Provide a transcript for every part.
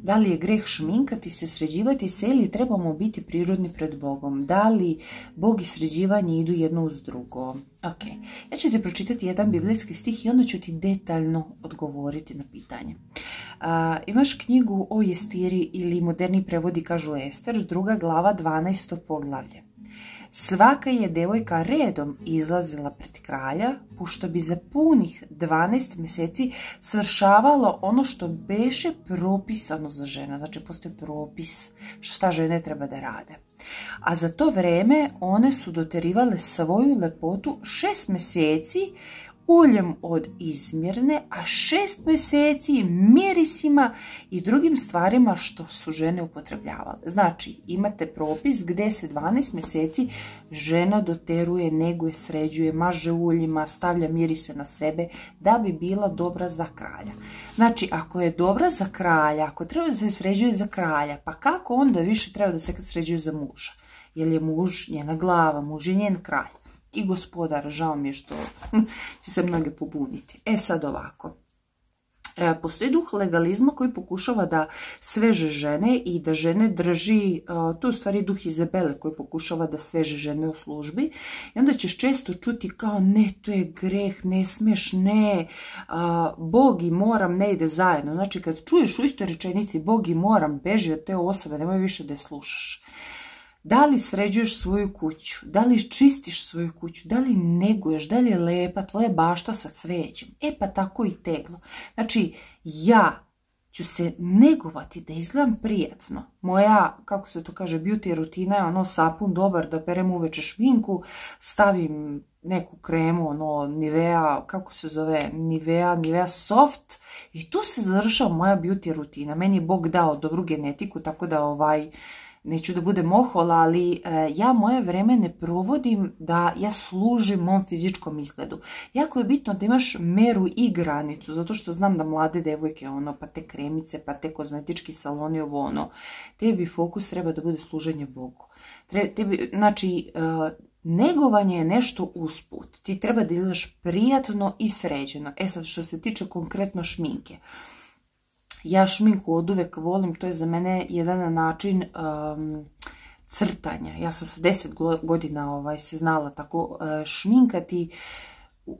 Da li je greh šminkati se, sređivati se ili trebamo biti prirodni pred Bogom? Da li Bog i sređivanje idu jedno uz drugo? Ok, ja ću ti pročitati jedan biblijski stih i onda ću ti detaljno odgovoriti na pitanje. Imaš knjigu o Estiri ili moderni prevodi kažu Ester, 2. glava, 12. poglavlje. Svaka je devojka redom izlazila pred kralja, pošto bi za punih 12 mjeseci svršavalo ono što beše propisano za žena. Znači, postoji propis šta žene treba da rade. A za to vreme one su doterivale svoju lepotu 6 mjeseci uljem od izmirne, a 6 mjeseci mirisima i drugim stvarima što su žene upotrebljavale. Znači, imate propis gdje se 12 mjeseci žena doteruje, neguje, sređuje, maže uljima, stavlja mirise na sebe da bi bila dobra za kralja. Znači, ako je dobra za kralja, ako treba da se sređuje za kralja, pa kako onda više treba da se sređuje za muža? Jer je muž njena glava, muž je njen kralj. I gospodar, žao mi je što će se mnoge pobuniti. Sad ovako. Postoji duh legalizma koji pokušava da sveže žene i da žene drži, to je u stvari duh Izabele koji pokušava da sveže žene u službi i onda ćeš često čuti kao ne, to je greh, ne smiješ, ne, Bog i moram ne ide zajedno. Znači kad čuješ u istoj rečenici Bog i moram, beži od te osobe, nemoj više da je slušaš. Da li sređuješ svoju kuću, da li čistiš svoju kuću, da li neguješ, da li je lepa tvoja bašta sa cvećem. Pa tako i teglo. Znači, ja ću se negovati da izgledam prijatno. Moja, kako se to kaže, beauty rutina je ono sapun dobar, da perem uveče šminku, stavim neku kremu, ono Nivea, kako se zove, Nivea Soft i tu se završava moja beauty rutina. Meni je Bog dao dobru genetiku, tako da neću da budem ohola, ali ja moje vreme ne provodim da ja služim mom fizičkom izgledu. Jako je bitno da imaš meru i granicu, zato što znam da mlade devojke, pa te kremice, pa te kozmetički saloni, tebi fokus treba da bude služenje Bogu. Znači, negovanje je nešto usput. Ti treba da izgledaš prijatno i sređeno. Sad, što se tiče konkretno šminke. Ja šminku oduvek volim, to je za mene jedan način crtanja. Ja sam sa 10 godina se znala tako šminkati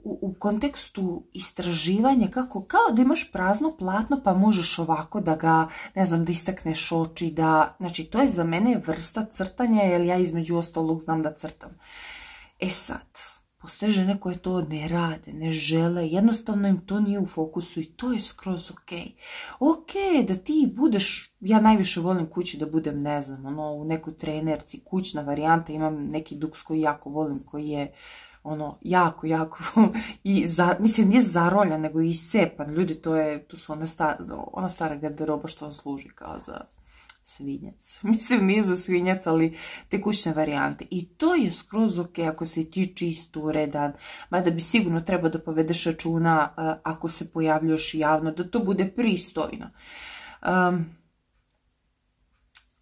u kontekstu istraživanja, kao da imaš prazno platno pa možeš ovako da ga, ne znam, da istakneš oči, znači to je za mene vrsta crtanja, jer ja između ostalog znam da crtam. Sad, postoje žene koje to ne rade, ne žele, jednostavno im to nije u fokusu i to je skroz ok. Ok, da ti budeš, ja najviše volim kući da budem, ne znam, u nekoj trenerci, kućna varijanta, imam neki duks koji jako volim, koji je jako, mislim, nije zaroljan, nego i iscepan. Ljudi, to su ona stara garderoba što vam služi kao za svinjac. Mislim, nije za svinjac, ali te kućne varijante. I to je skroz ok ako si ti čist, uredan, mada bi sigurno trebao da povedeš računa ako se pojavljaš javno, da to bude pristojno.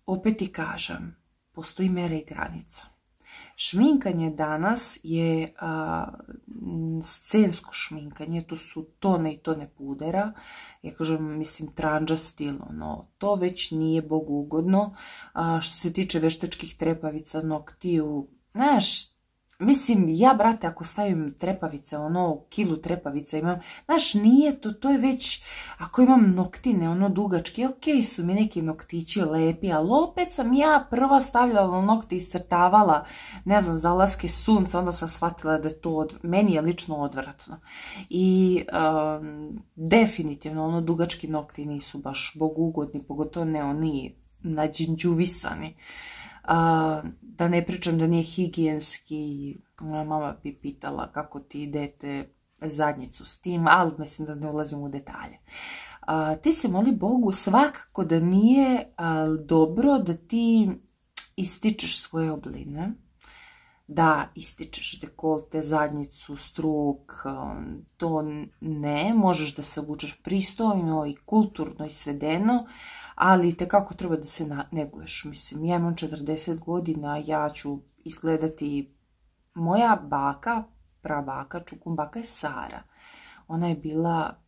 Opet ti kažem, postoji mera i granica. Šminkanje danas je scensko šminkanje, to su tone i tone pudera, ja kažem, mislim, tranđa stil, to već nije bogugodno. Što se tiče veštačkih trepavica, noktiju, znaš, mislim, ja, brate, ako stavim trepavice, kilu trepavica imam, znaš, nije to je već, ako imam noktine, dugački, ok su mi neki noktići lepi, ali opet sam ja prva stavljala nokti i iscrtavala, ne znam, zalaske sunca, onda sam shvatila da je to, meni je lično odvratno. I definitivno, dugački nokti nisu baš bogugodni, pogotovo ne oni nađinđuvisani. Da ne pričam da nije higijenski, moja mama bi pitala kako ti idete zadnjicu s tim, ali mislim da ne ulazim u detalje. Ti se moli Bogu, svakako da nije dobro da ti ističeš svoje obline, da ističeš dekolte, zadnjicu, struk, to ne, možeš da se obučeš pristojno i kulturno i svedeno, ali tekako treba da se neguješ. Mislim, ja imam 40 godina, ja ću izgledati, moja baka, prabaka, čukumbaka je Sara. Ona je bila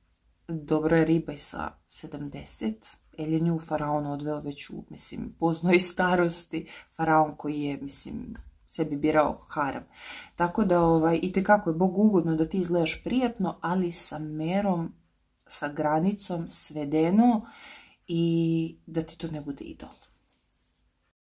dobra riba i sa 70. jer je nju faraon odveo već u, mislim, poznoj starosti, faraon koji je, mislim, sebi birao harem. Tako da, itekako je Bogu ugodno da ti izgledaš prijatno, ali sa merom, sa granicom, svedeno, i da ti to ne bude idol.